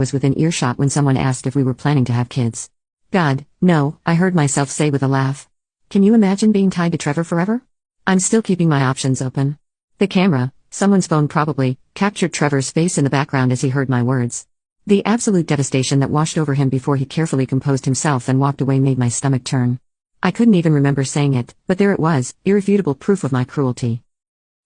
was within earshot when someone asked if we were planning to have kids. God, no, I heard myself say with a laugh. Can you imagine being tied to Trevor forever? I'm still keeping my options open. The camera, someone's phone probably, captured Trevor's face in the background as he heard my words. The absolute devastation that washed over him before he carefully composed himself and walked away made my stomach turn. I couldn't even remember saying it, but there it was, irrefutable proof of my cruelty.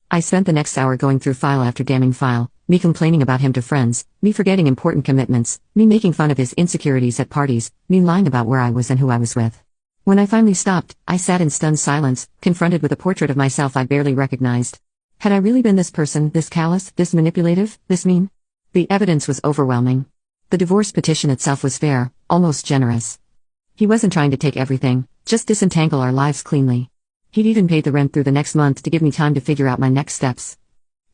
I spent the next hour going through file after damning file, me complaining about him to friends, me forgetting important commitments, me making fun of his insecurities at parties, me lying about where I was and who I was with. When I finally stopped, I sat in stunned silence, confronted with a portrait of myself I barely recognized. Had I really been this person, this callous, this manipulative, this mean? The evidence was overwhelming. The divorce petition itself was fair, almost generous. He wasn't trying to take everything, just disentangle our lives cleanly. He'd even paid the rent through the next month to give me time to figure out my next steps.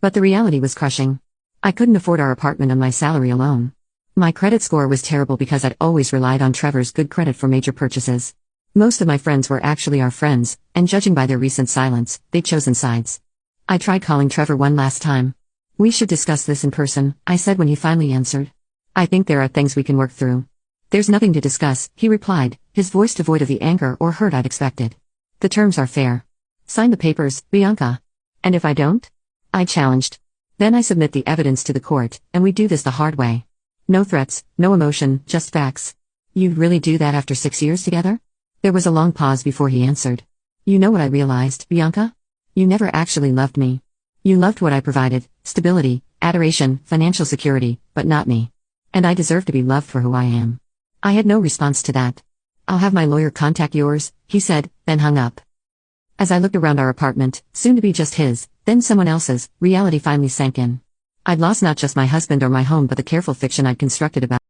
But the reality was crushing. I couldn't afford our apartment on my salary alone. My credit score was terrible because I'd always relied on Trevor's good credit for major purchases. Most of my friends were actually our friends, and judging by their recent silence, they'd chosen sides. I tried calling Trevor one last time. We should discuss this in person, I said when he finally answered. I think there are things we can work through. There's nothing to discuss, he replied, his voice devoid of the anger or hurt I'd expected. The terms are fair. Sign the papers, Bianca. And if I don't? I challenged. Then I submit the evidence to the court, and we do this the hard way. No threats, no emotion, just facts. You'd really do that after 6 years together? There was a long pause before he answered. You know what I realized, Bianca? You never actually loved me. You loved what I provided, stability, adoration, financial security, but not me. And I deserve to be loved for who I am. I had no response to that. I'll have my lawyer contact yours, he said, then hung up. As I looked around our apartment, soon to be just his, then someone else's, reality finally sank in. I'd lost not just my husband or my home but the careful fiction I'd constructed about